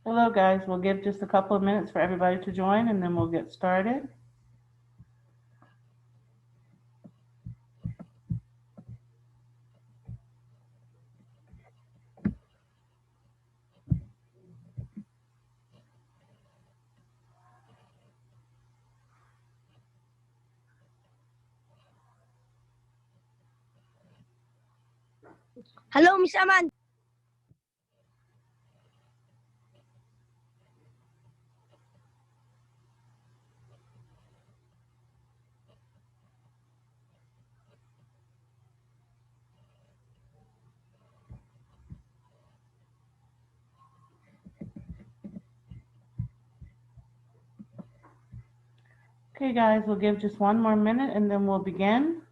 Hello guys, we'll give just a couple of minutes for everybody to join and then we'll get started. Hello, Miss Amanda. Okay guys, we'll give just one more minute and then we'll begin.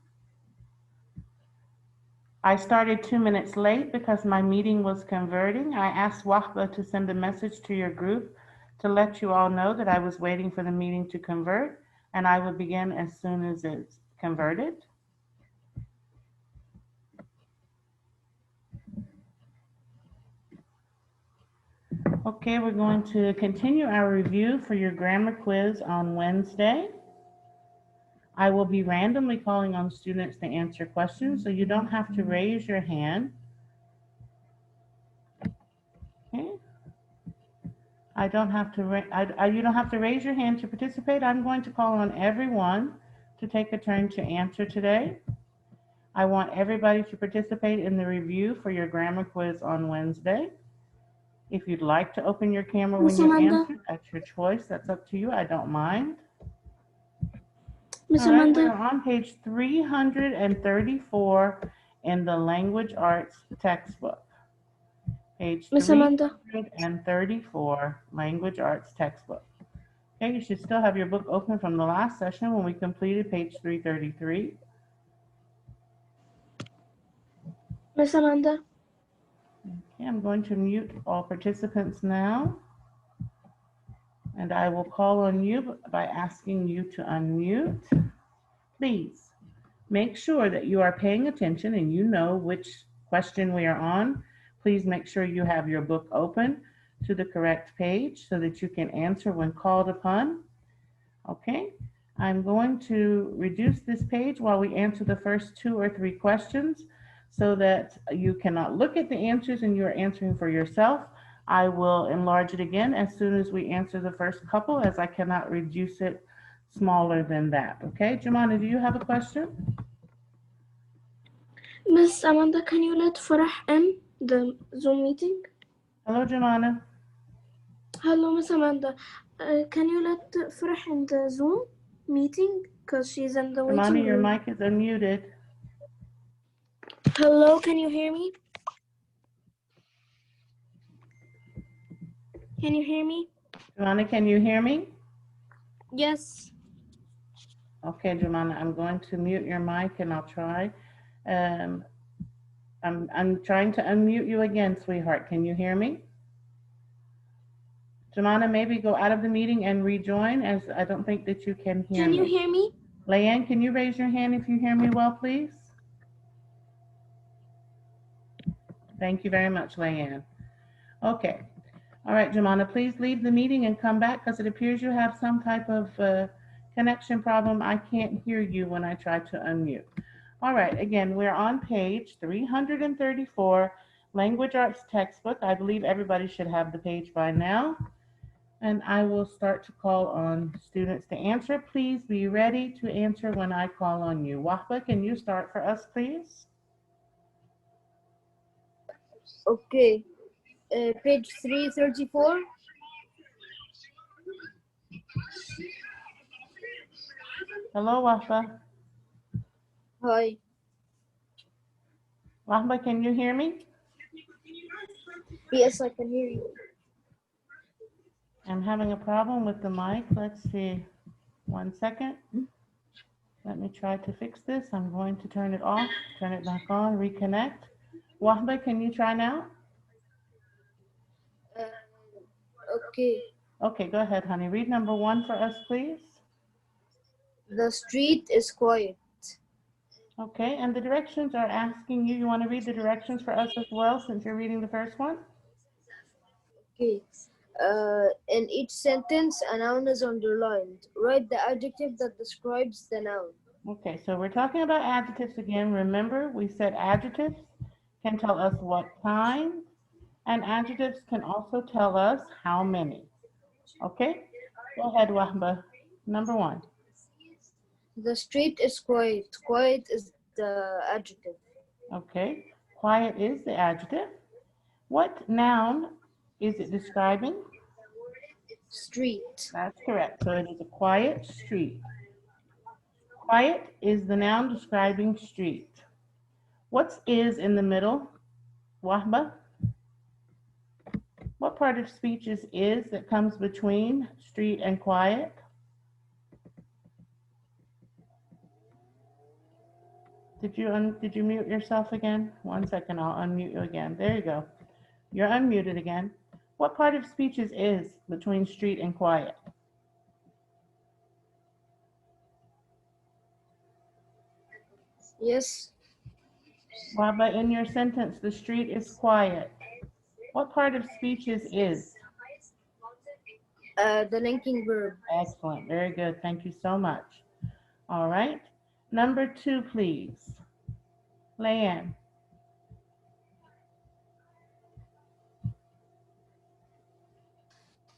I started 2 minutes late because my meeting was converting. I asked Wahba to send a message to your group to let you all know that I was waiting for the meeting to convert and I would begin as soon as it's converted. Okay, we're going to continue our review for your grammar quiz on Wednesday. I will be randomly calling on students to answer questions, so you don't have to raise your hand. Okay. You don't have to raise your hand to participate. I'm going to call on everyone to take a turn to answer today. I want everybody to participate in the review for your grammar quiz on Wednesday. If you'd like to open your camera when you answer, that's your choice. That's up to you. I don't mind. All right, we're on page 334 in the Language Arts textbook. Page 334, Language Arts textbook. Okay, you should still have your book open from the last session when we completed page 333. Miss Amanda. Okay, I'm going to mute all participants now. And I will call on you by asking you to unmute. Please make sure that you are paying attention and you know which question we are on. Please make sure you have your book open to the correct page so that you can answer when called upon. Okay, I'm going to reduce this page while we answer the first 2 or 3 questions so that you cannot look at the answers and you're answering for yourself. I will enlarge it again as soon as we answer the first couple, as I cannot reduce it smaller than that. Okay, Jumana, do you have a question? Miss Amanda, can you let Farah in the Zoom meeting? Hello, Jumana. Hello, Miss Amanda. Can you let Farah in the Zoom meeting? Because she's in the waiting room. Jumana, your mic is unmuted. Hello, can you hear me? Can you hear me? Jumana, can you hear me? Yes. Okay, Jumana, I'm going to mute your mic and I'll try. I'm trying to unmute you again, sweetheart. Can you hear me? Jumana, maybe go out of the meeting and rejoin, as I don't think that you can hear me. Can you hear me? Leanne, can you raise your hand if you hear me well, please? Thank you very much, Leanne. Okay. All right, Jumana, please leave the meeting and come back because it appears you have some type of connection problem. I can't hear you when I try to unmute. All right, again, we're on page 334, Language Arts textbook. I believe everybody should have the page by now. And I will start to call on students to answer. Please be ready to answer when I call on you. Wahba, can you start for us, please? Okay. Page 334. Hello, Wahba. Hi. Wahba, can you hear me? Yes, I can hear you. I'm having a problem with the mic. Let's see. 1 second. Let me try to fix this. I'm going to turn it off, turn it back on, reconnect. Wahba, can you try now? Okay. Okay, go ahead, honey. Read number 1 for us, please. The street is quiet. Okay, and the directions are asking you, you want to read the directions for us as well since you're reading the first one? Okay. In each sentence, a noun is underlined. Write the adjective that describes the noun. Okay, so we're talking about adjectives again. Remember, we said adjectives can tell us what kind, and adjectives can also tell us how many. Okay, go ahead, Wahba. Number one. The street is quiet. Quiet is the adjective. Okay, quiet is the adjective. What noun is it describing? Street. That's correct. So it is a quiet street. Quiet is the noun describing street. What's is in the middle, Wahba? What part of speech is that comes between street and quiet? Did you mute yourself again? 1 second, I'll unmute you again. There you go. You're unmuted again. What part of speech is between street and quiet? Yes. Wahba, in your sentence, the street is quiet. What part of speech is? The linking verb. Excellent. Very good. Thank you so much. All right. Number two, please. Leanne.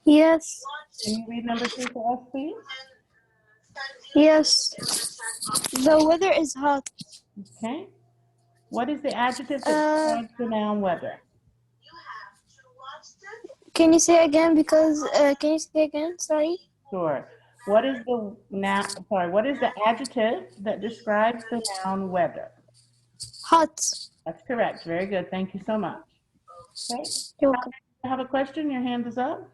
Yes. Can you read number two for us, please? Yes. The weather is hot. Okay. What is the adjective that Uh, describes the noun weather? can you say again? Can you say again? Sorry. Sure. What is the what is the adjective that describes the noun weather? Hot. That's correct. Very good. Thank you so much. Okay. You're welcome. You have a question? Your hand is up.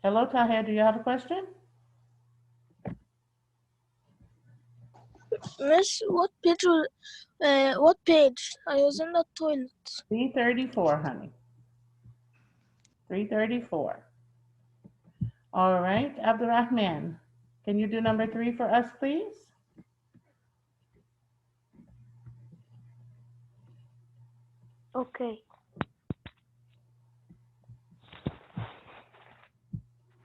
Hello, Tahir. Do you have a question? Miss, what page? I was in the toilet. 334, honey. 334. All right. Abdurrahman, can you do number three for us, please? Okay.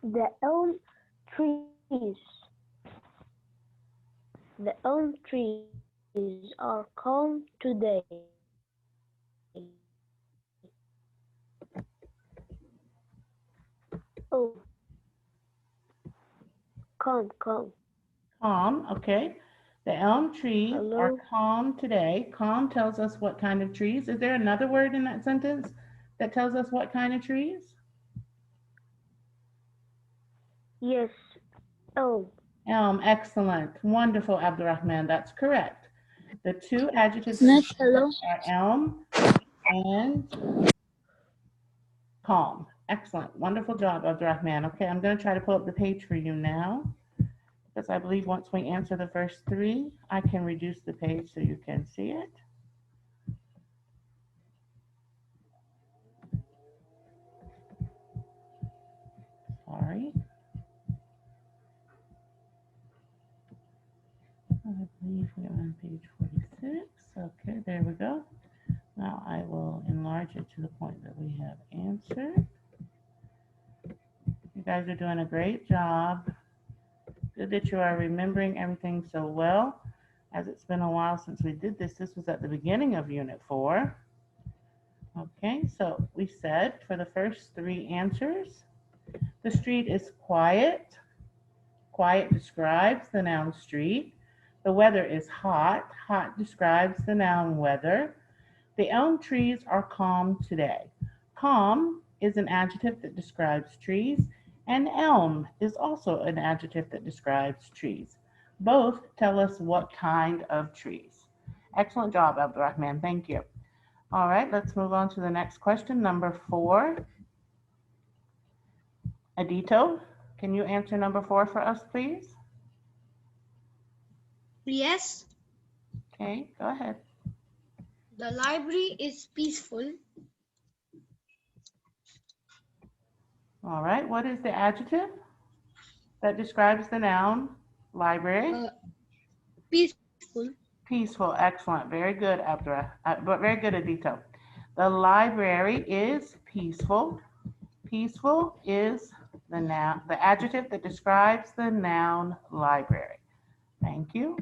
The elm trees. The elm trees are calm today. Oh, calm. Calm. Okay. The elm trees are Hello? calm today. Calm tells us what kind of trees. Is there another word in that sentence that tells us what kind of trees? Yes, elm. Elm. Excellent. Wonderful, Abdurrahman. That's correct. The two adjectives that Miss, describe hello. it are elm and calm. Excellent. Wonderful job, Abdurrahman. Okay, I'm going to try to pull up the page for you now, because I believe once we answer the first three, I can reduce the page so you can see it. Sorry. I believe we're on page 46. Okay, there we go. Now I will enlarge it to the point that we have answered. You guys are doing a great job. Good that you are remembering everything so well. As it's been a while since we did this, this was at the beginning of Unit 4. Okay, so we said for the first three answers, the street is quiet. Quiet describes the noun street. The weather is hot. Hot describes the noun weather. The elm trees are calm today. Calm is an adjective that describes trees, and elm is also an adjective that describes trees. Both tell us what kind of trees. Excellent job, Abdurrahman. Thank you. All right, let's move on to the next question, number 4. Adito, can you answer number 4 for us, please? Yes, Okay, go ahead. the library is peaceful. All right, what is the adjective that describes the noun library? Peaceful. Peaceful, excellent, very good, Abdra, but very good, Adito. The library is peaceful. Peaceful is the noun, the adjective that describes the noun library. Thank you.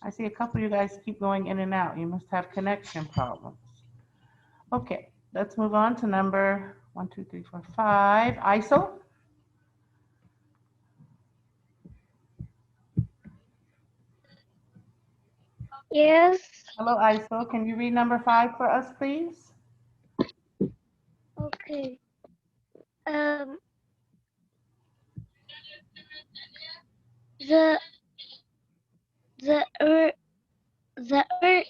I see a couple of you guys keep going in and out. You must have connection problems. Okay, let's move on to number 1, 2, 3, 4, 5. ISO. Yes. Hello, ISO. Can you read number 5 for us, please? Okay. Um, the the earth the earth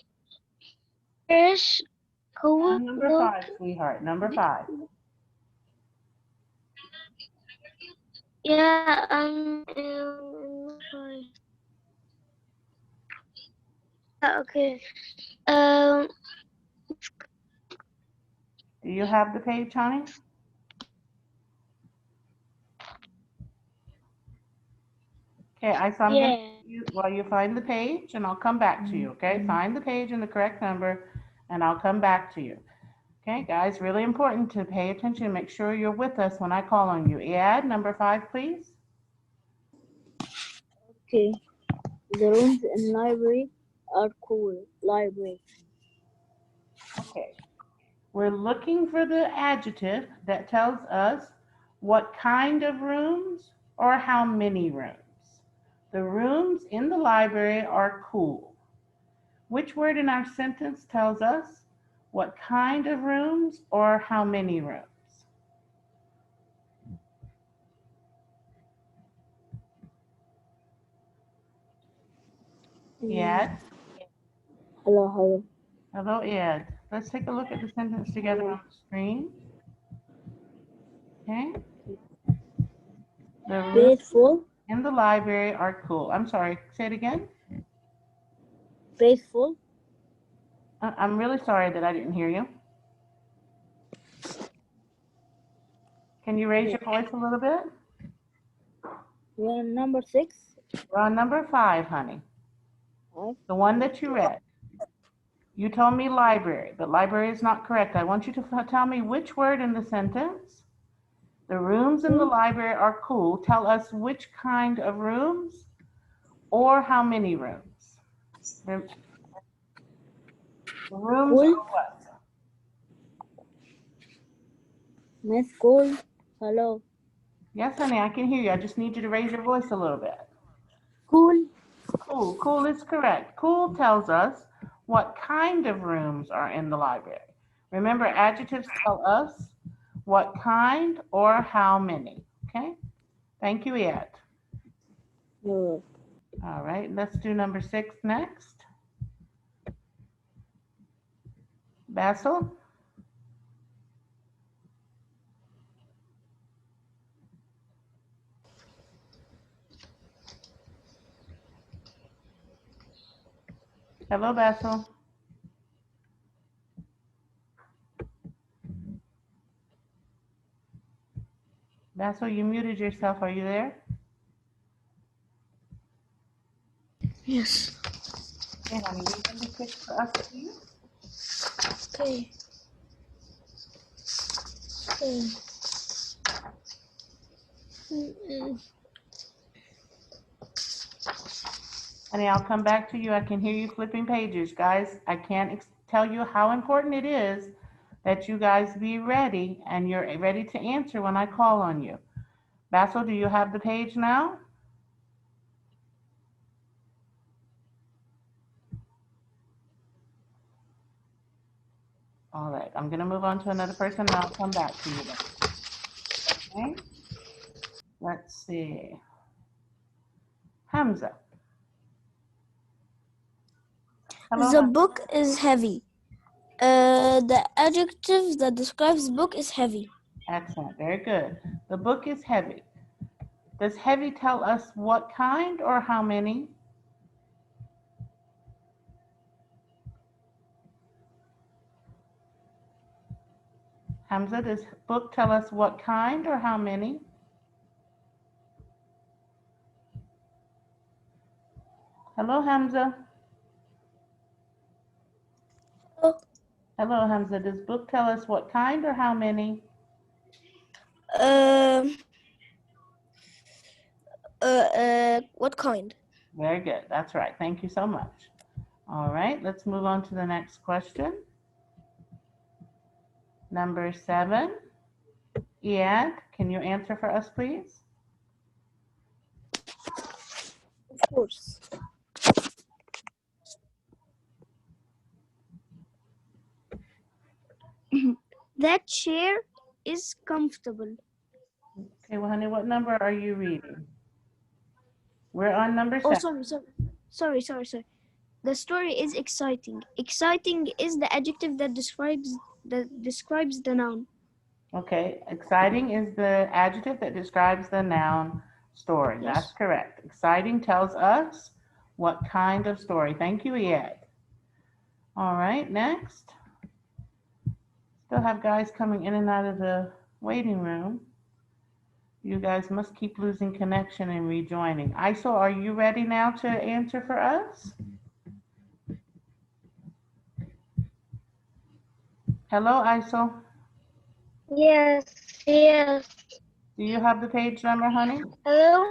cold. Number 5, sweetheart. Number 5. Yeah. Sorry. Okay. Um. Do you have the page, honey? Okay, ISO, I'm going to Yeah. you while you find the page, and I'll come back to you, okay? Find the page and the correct number, and I'll come back to you. Okay, guys, really important to pay attention and make sure you're with us when I call on you. Iyad, number 5, please. Okay. The rooms in library are cool. Library. Okay, we're looking for the adjective that tells us what kind of rooms or how many rooms. The rooms in the library are cool. Which word in our sentence tells us what kind of rooms or how many rooms? Iyad? Hello. Hello, Ed. Let's take a look at the sentence together on the screen. Okay. The rooms Faithful. in the library are cool. I'm sorry, say it again. Faithful. I'm really sorry that I didn't hear you. Can you raise your voice a little bit? We're on number 6. We're on number 5, honey. 5. The one that you read. You told me library, but library is not correct. I want you to tell me which word in the sentence. The rooms in the library are cool. Tell us which kind of rooms or how many rooms. The rooms Cool. are what? Miss Cool. Hello. Yes, honey, I can hear you. I just need you to raise your voice a little bit. Cool. Cool. Cool is correct. Cool tells us what kind of rooms are in the library. Remember, adjectives tell us what kind or how many. Okay? Thank you, Ed. Hello. All right, let's do number 6 next. Basil? Hello, Basil. Basil, you muted yourself. Are you there? Yes. Okay, honey, read number 6 for us, please. Okay. Honey, I'll come back to you. I can hear you flipping pages. Guys, I can't tell you how important it is that you guys be ready and you're ready to answer when I call on you. Basil, do you have the page now? All right, I'm going to move on to another person and I'll come back to you then. Okay, let's see. Hamza. Hello, The Hamza. book is heavy. The adjective that describes book is heavy. Excellent, very good. The book is heavy. Does heavy tell us what kind or how many? Hamza, does book tell us what kind or how many? Hello, Hamza. Hello, Hamza. Does book tell us what kind or how many? What kind? Very good. That's right. Thank you so much. All right, let's move on to the next question. Number 7. Iad, can you answer for us, please? Of course. That chair is comfortable. Okay, well, honey, what number are you reading? We're on number Oh, 7. sorry. The story is exciting. Exciting is the adjective that describes the noun. Okay, exciting is the adjective that describes the noun story. Yes. That's correct. Exciting tells us what kind of story. Thank you, Iad. All right, next. Still have guys coming in and out of the waiting room. You guys must keep losing connection and rejoining. Isel, are you ready now to answer for us? Hello, Isel. Yes, yes. Do you have the page number, honey? Hello?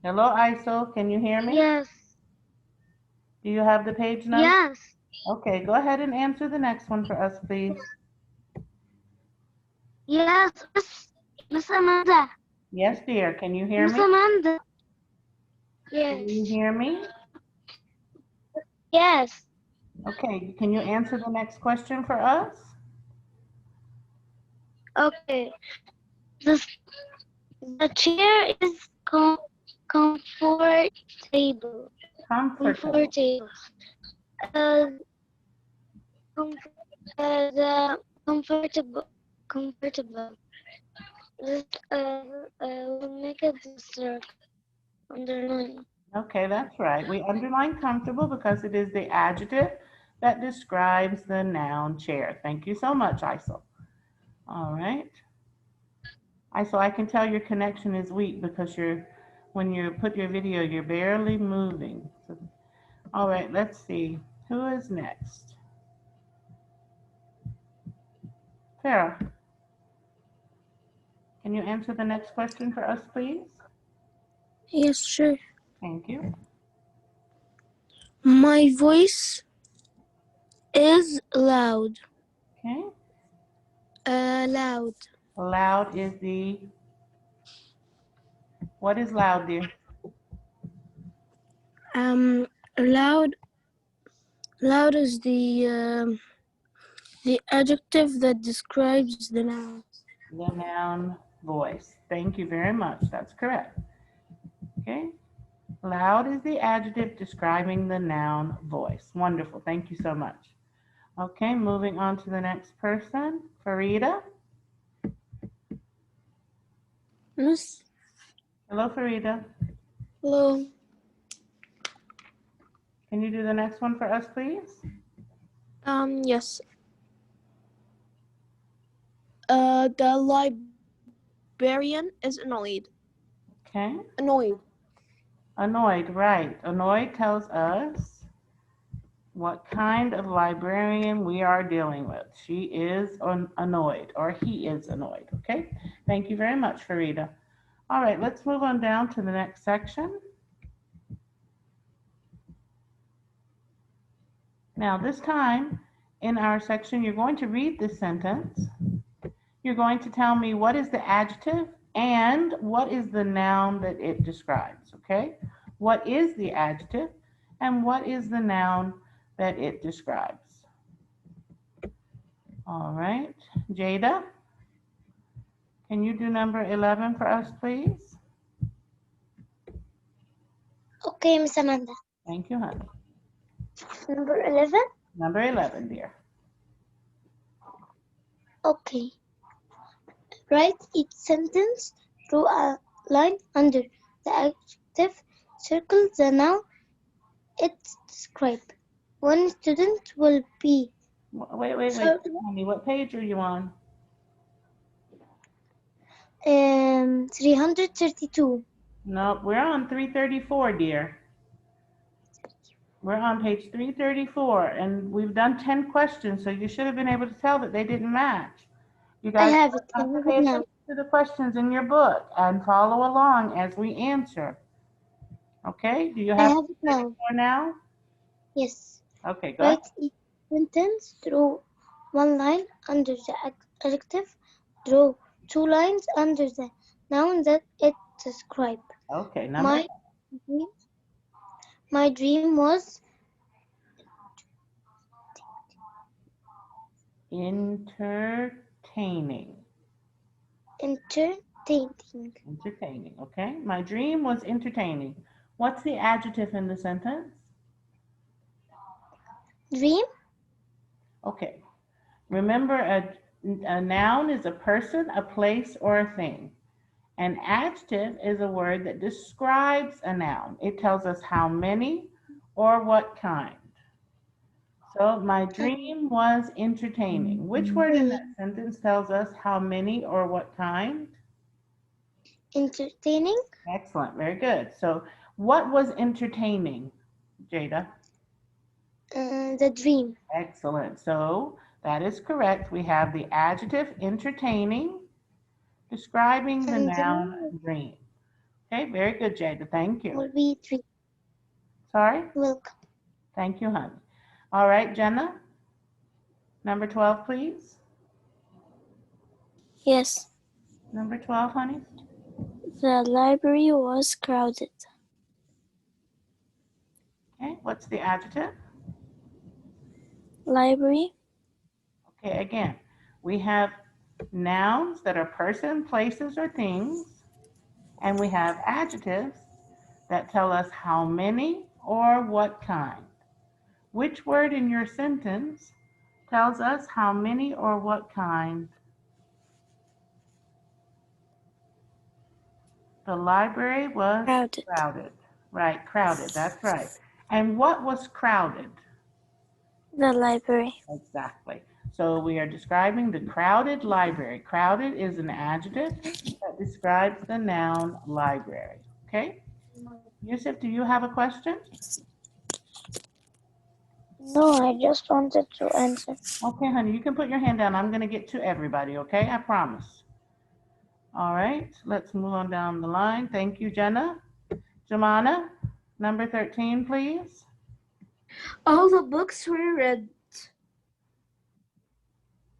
Hello, Isel. Can you hear me? Yes. Do you have the page number? Yes. Okay, go ahead and answer the next one for us, please. Yes. Miss Amanda. Yes, dear. Can you hear Miss me? Amanda. Can you Yes. hear me? Yes. Okay, can you answer the next question for us? Okay. The chair is comfortable. Comfortable. Comfortable. Uh, the comfortable. This will make it underline. Okay, that's right. We underline comfortable because it is the adjective that describes the noun chair. Thank you so much, Isel. All right. Isel, I can tell your connection is weak because when you put your video, you're barely moving. All right, let's see. Who is next? Farah, can you answer the next question for us, please? Yes, sure. Thank you. My voice is loud. Okay. Loud. Loud is what is loud, dear? Loud. Loud is the adjective that describes the noun. The noun voice. Thank you very much. That's correct. Okay. Loud is the adjective describing the noun voice. Wonderful. Thank you so much. Okay, moving on to the next person. Farida. Miss. Hello, Farida. Hello. Can you do the next one for us, please? Yes. The librarian is annoyed. Okay. Annoyed. Annoyed, right. Annoyed tells us what kind of librarian we are dealing with. She is annoyed, or he is annoyed, okay? Thank you very much, Farida. All right, let's move on down to the next section. Now, this time in our section, you're going to read this sentence. You're going to tell me what is the adjective and what is the noun that it describes, okay? What is the adjective and what is the noun that it describes? All right, Jada, can you do number 11 for us, please? Okay, Miss Amanda. Thank you, honey. Number 11. Number 11, dear. Okay. Write each sentence through a line under the adjective. Circle the noun it describes. One student will be. Wait, honey, what page are you on? 332. No, we're on 334, dear. We're on page 334, and we've done 10 questions, so you should have been able to tell that they didn't match. You I guys have it. I have to have pay it now. attention to the questions in your book and follow along as we answer. Okay, do you I have have it now. more now? Yes. Okay, go ahead. Write each sentence. Draw one line under the adjective. Draw two lines under the noun that it describes. Okay, number My dream was entertaining. entertaining. Entertaining, okay? My dream was entertaining. What's the adjective in the sentence? Dream, Okay. Remember, a noun is a person, a place, or a thing. An adjective is a word that describes a noun. It tells us how many or what kind. So my dream was entertaining. Which word in that sentence tells us how many or what kind? entertaining. Excellent, very good. So what was entertaining, Jada? The dream. Excellent. So that is correct. We have the adjective entertaining describing the And noun dream. Okay, very good, Jada. Thank you. will be dream. Sorry? Welcome. Thank you, honey. All right, Jenna, number 12, please. Yes. Number 12, honey. The library was crowded. Okay, what's the adjective? Library, Okay, again, we have nouns that are person, places, or things, and we have adjectives that tell us how many or what kind. Which word in your sentence tells us how many or what kind? The library was crowded. crowded. Right, crowded, that's right. And what was crowded? The library. Exactly. So we are describing the crowded library. Crowded is an adjective that describes the noun library. Okay? Yusuf, do you have a question? No, I just wanted to answer. Okay, honey, you can put your hand down. I'm going to get to everybody, okay? I promise. All right, let's move on down the line. Thank you, Jenna. Jemana, number 13, please. All the books were read.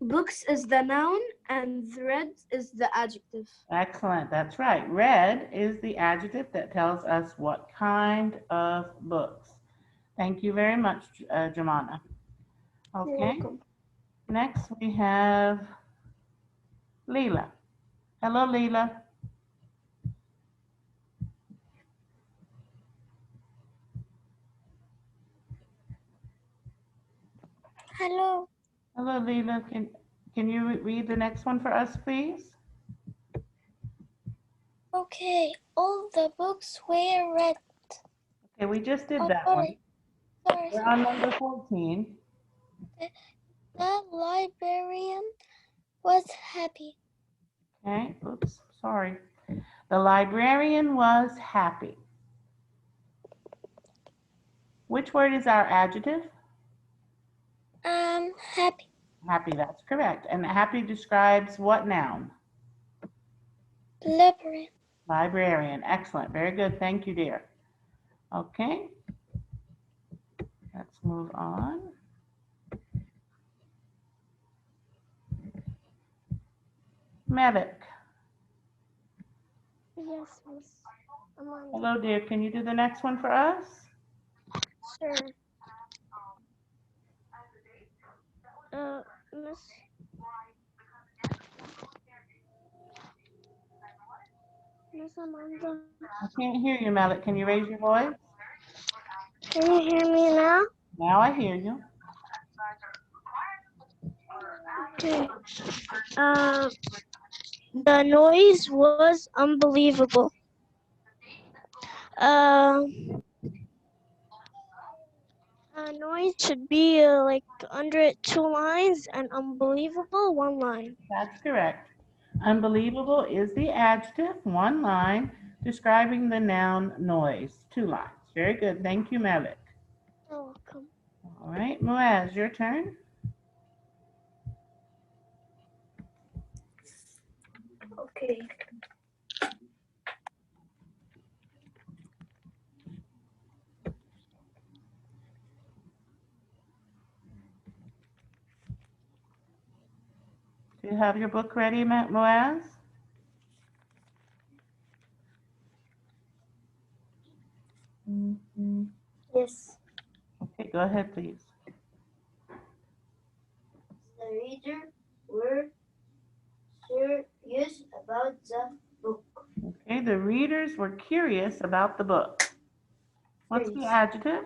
Books is the noun and read is the adjective. Excellent, that's right. Read is the adjective that tells us what kind of books. Thank you very much, Jemana. You're Okay, welcome. next we have Leela. Hello, Leela. Hello. Hello, Leela. Can you read the next one for us, please? Okay, all the books were read. Okay, we just did Oh, that sorry. one. Sorry. We're on number 14. The librarian was happy. Okay, oops, sorry. The librarian was happy. Which word is our adjective? Happy. Happy, that's correct. And happy describes what noun? Librarian. Librarian. Excellent. Very good. Thank you, dear. Okay. Let's move on. Medic. Yes, Miss Amanda. Hello, dear. Can you do the next one for us? Sure. Miss. Miss Amanda. I can't hear you, Malik. Can you raise your voice? Can you hear me now? Now I hear you. Okay. The noise was unbelievable. Noise should be like under it 2 lines and unbelievable 1 line. That's correct. Unbelievable is the adjective, 1 line, describing the noun noise, 2 lines. Very good. Thank you, Malik. You're welcome. All right, Muaz, your turn. Okay. Do you have your book ready, Muaz? Yes. Okay, go ahead, please. The reader were curious about the book. Okay, the readers were curious about the book. What's the Curious. adjective?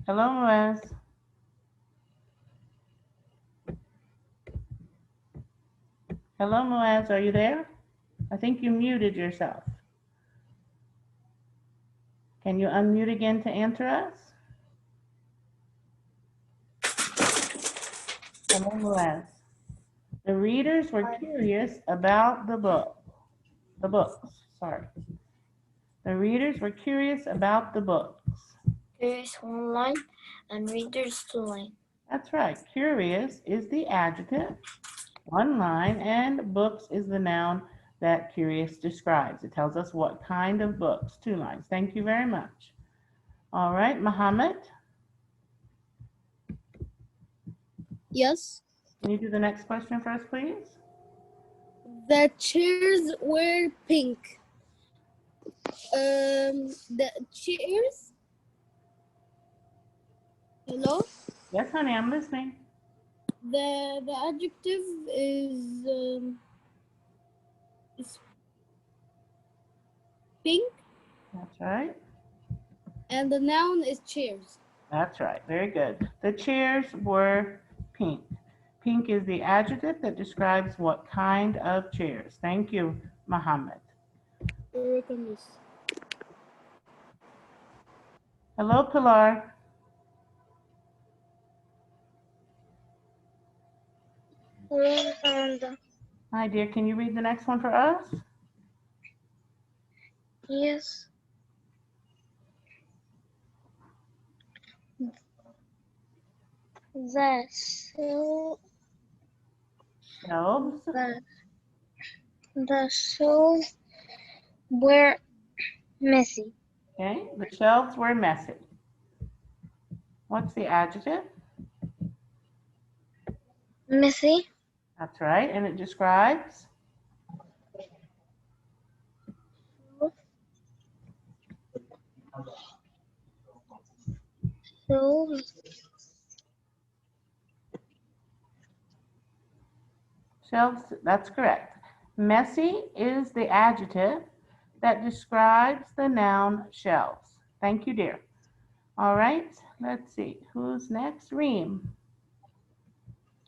Hello, Muaz. Hello, Muaz, are you there? I think you muted yourself. Can you unmute again to answer us? Hello, Muaz. The readers were curious about the books, sorry. The readers were curious about the books. Curious one line and readers 2 line. That's right. Curious is the adjective, one line, and books is the noun that curious describes. It tells us what kind of books, 2 lines. Thank you very much. All right, Muhammad, Yes. can you do the next question for us, please? The chairs were pink. The chairs. Hello. Yes, honey, I'm listening. The adjective is pink, That's right. and the noun is chairs. That's right. Very good. The chairs were pink. Pink is the adjective that describes what kind of chairs. Thank you, Muhammad. You're welcome, miss. Hello, Pilar. And Hi, dear. Can you read the next one for us? yes. The Shelves. the shelves were messy. Okay. The shelves were messy. What's the adjective? Messy. That's right. And it describes? Shelves. Shelves. That's correct. Messy is the adjective that describes the noun shelves. Thank you, dear. All right. Let's see. Who's next? Reem.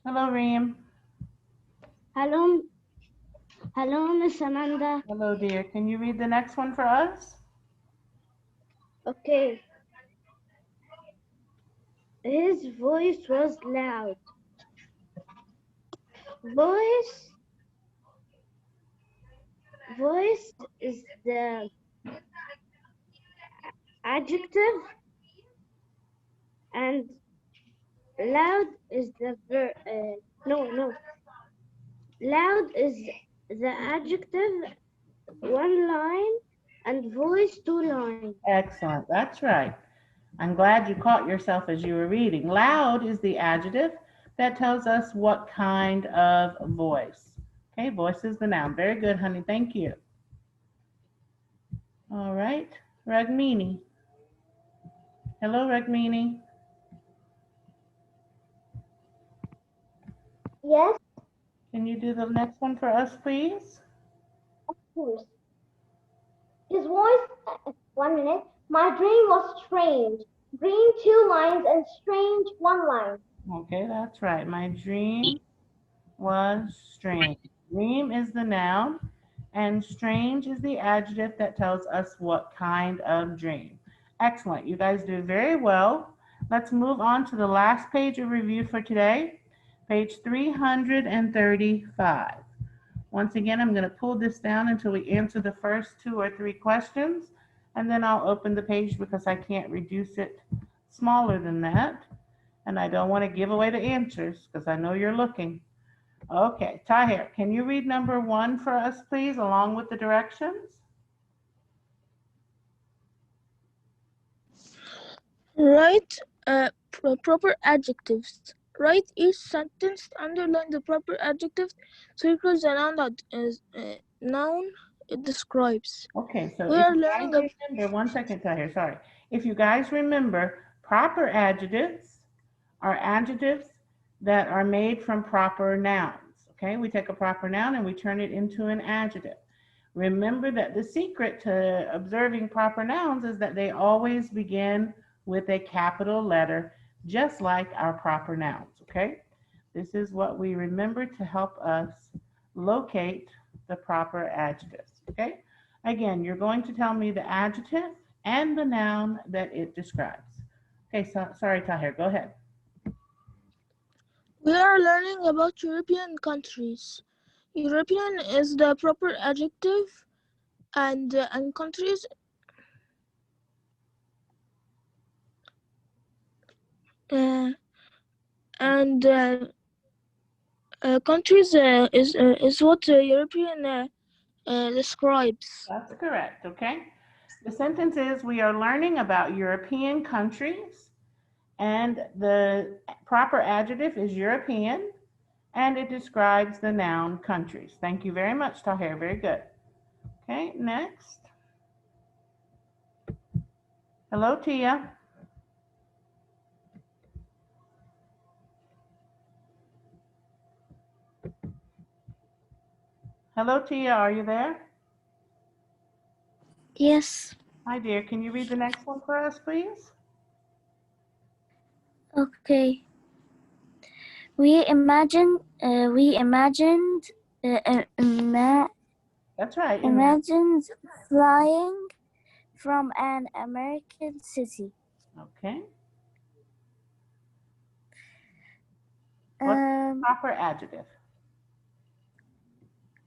Hello, Reem. Hello, Miss Amanda. Hello, dear. Can you read the next one for us? Okay. His voice was loud. Voice is the adjective, and loud is the verb. No. Loud is the adjective, 1 line, and voice 2 lines. Excellent. That's right. I'm glad you caught yourself as you were reading. Loud is the adjective that tells us what kind of voice. Okay, voice is the noun. Very good, honey. Thank you. All right, Ragmini. Hello, Ragmini. Yes, Can you do the next one for us, please? of course. His voice, 1 minute. My dream was strange. Dream 2 lines and strange 1 line. Okay, that's right. My dream was strange. Dream is the noun, and strange is the adjective that tells us what kind of dream. Excellent. You guys do very well. Let's move on to the last page of review for today, page 335. Once again, I'm going to pull this down until we answer the first 2 or 3 questions, and then I'll open the page because I can't reduce it smaller than that. And I don't want to give away the answers because I know you're looking. Okay, Tahir, can you read number 1 for us, please, along with the directions? Write proper adjectives. Write each sentence, underline the proper adjective, circle the noun that is noun it describes. Okay, so We if are you learning guys remember, one second, Tahir, sorry. If you guys remember, proper adjectives are adjectives that are made from proper nouns. Okay, we take a proper noun and we turn it into an adjective. Remember that the secret to observing proper nouns is that they always begin with a capital letter, just like our proper nouns. Okay, this is what we remember to help us locate the proper adjectives. Okay, again, you're going to tell me the adjective and the noun that it describes. Okay, so sorry, Tahir, go ahead. We are learning about European countries. European is the proper adjective, and countries and countries is what European describes. That's correct, okay? The sentence is, we are learning about European countries, and the proper adjective is European, and it describes the noun countries. Thank you very much, Tahir. Very good. Okay, next. Hello, Tia. Hello, Tia, are you there? Yes. Hi, dear. Can you read the next one for us, please? Okay. We imagined. That's right. Imagined flying from an American city. Okay. What's the proper adjective?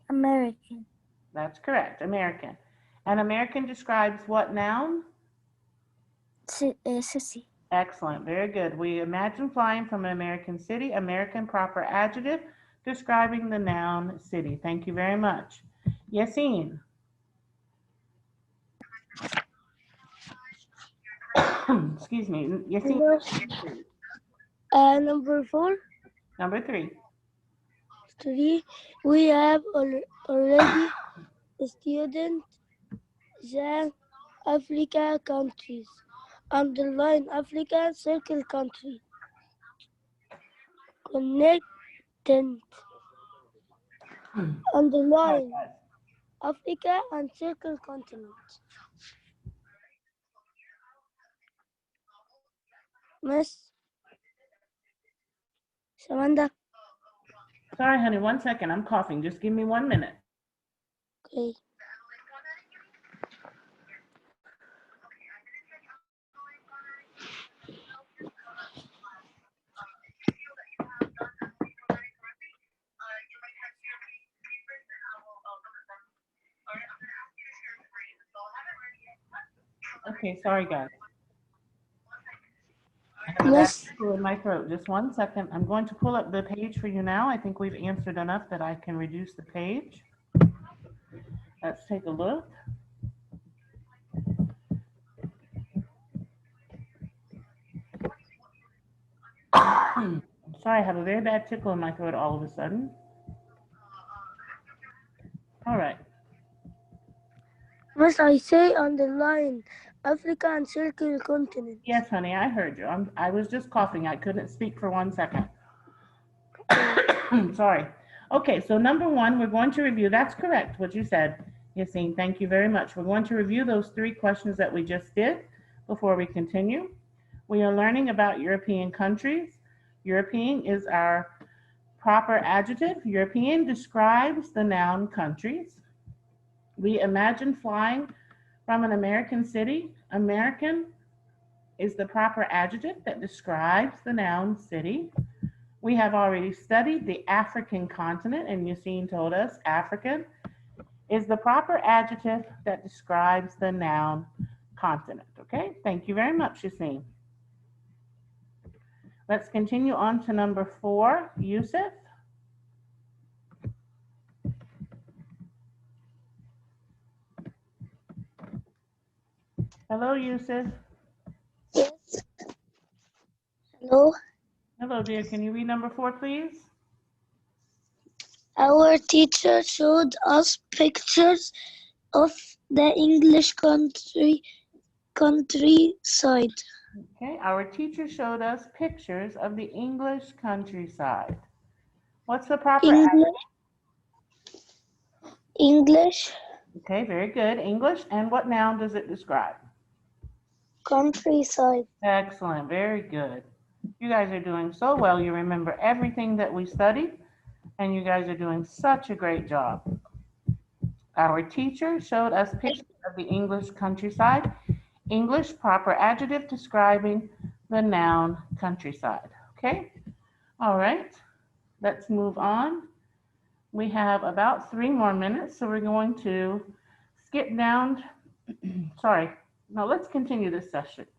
American. That's correct, American. And American describes what noun? City. Excellent, very good. We imagine flying from an American city, American proper adjective, describing the noun city. Thank you very much. Yassine. Excuse me, Yassine. Number 4. Number 3. 3. We have already studied the Africa countries. Underline Africa, circle country. Connected. Underline Africa and circle continent. Miss Samantha. Sorry, honey, 1 second. I'm coughing. Just give me 1 minute. Okay. Okay, sorry, guys. Miss. In my throat. Just 1 second. I'm going to pull up the page for you now. I think we've answered enough that I can reduce the page. Let's take a look. I'm sorry, I have a very bad tickle in my throat all of a sudden. All right. Miss, I say underline Africa and circle continent. Yes, honey, I heard you. I was just coughing. I couldn't speak for 1 second. Sorry. Okay, so number 1, we're going to review. That's correct, what you said, Yassine. Thank you very much. We're going to review those 3 questions that we just did before we continue. We are learning about European countries. European is our proper adjective. European describes the noun countries. We imagine flying from an American city. American is the proper adjective that describes the noun city. We have already studied the African continent, and Yassine told us African is the proper adjective that describes the noun continent. Okay, thank you very much, Yassine. Let's continue on to number 4, Yusuf. Hello, Yusuf. Yes. Hello. Hello, dear. Can you read number 4, please? Our teacher showed us pictures of the English countryside. Okay, our teacher showed us pictures of the English countryside. What's the proper adjective? English Okay, very good. English. And what noun does it describe? countryside. Excellent. Very good. You guys are doing so well. You remember everything that we studied, and you guys are doing such a great job. Our teacher showed us pictures of the English countryside. English, proper adjective describing the noun countryside. Okay? All right. Let's move on. We have about 3 more minutes, so we're going to skip down. Sorry. No, let's continue this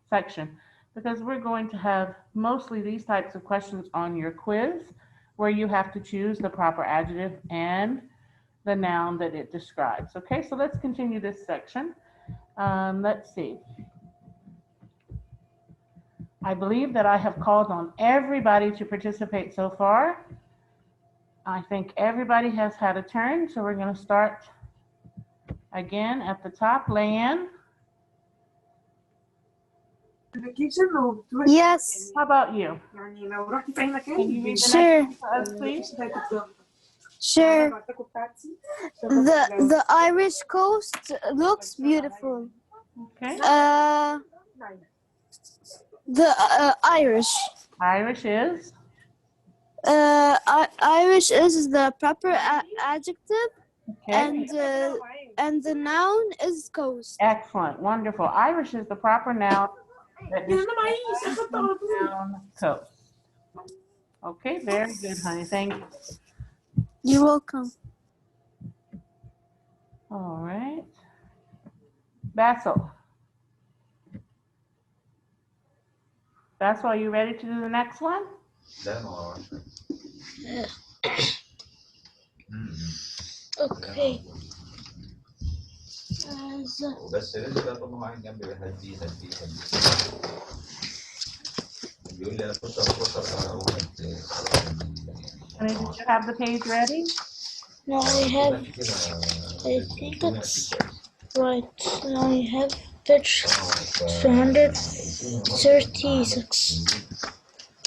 section because we're going to have mostly these types of questions on your quiz where you have to choose the proper adjective and the noun that it describes. Okay, so let's continue this section. Let's see. I believe that I have called on everybody to participate so far. I think everybody has had a turn, so we're going to start again at the top. Leanne. Yes. How about you? Can you read the next one for us, please? Sure. The Irish coast looks beautiful. Okay. The Irish. Irish is? Irish is the proper adjective, Okay. and the noun is coast. Excellent. Wonderful. Irish is the proper noun that describes the noun coast. Okay, very good, honey. Thank you. You're welcome. All right. Basil. Basil, are you ready to do the next one? Okay. بس لازم بقى طول معاك جنبي هدي بيقول لي انا كنت Honey, did you have the page ready? Now I think it's right. Now I have page 236.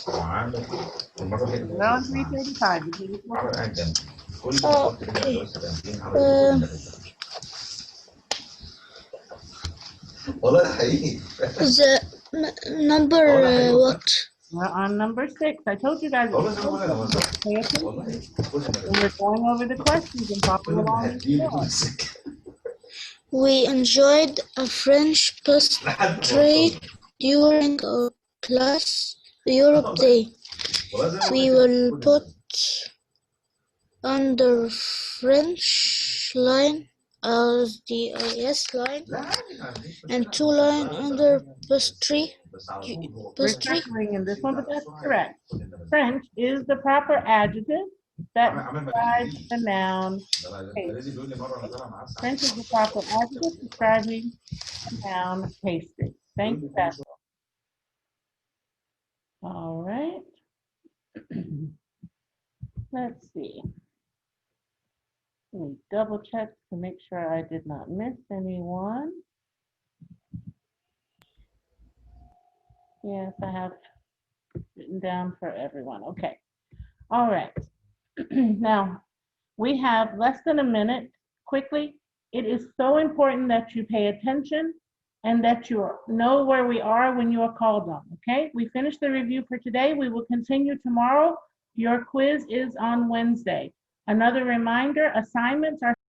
We're on 335. والله ده حقيقي. The number what? We're on number 6. I told you guys. والله ده Pay attention. We're going over the questions and popping along. We enjoyed a French pastry during our class Europe Day. We will put under French line as the IS line and 2 line under pastry. We're circling in this one, but that's correct. French is the proper adjective that describes the noun pastry. French is the proper adjective describing the noun pastry. Thank you, Basil. All right. Let's see. Let me double check to make sure I did not miss anyone. Yes, I have written down for everyone. Okay. All right. Now, we have less than a minute. Quickly, it is so important that you pay attention and that you know where we are when you are called on, okay? We finished the review for today. We will continue tomorrow. Your quiz is on Wednesday. Another reminder, assignments are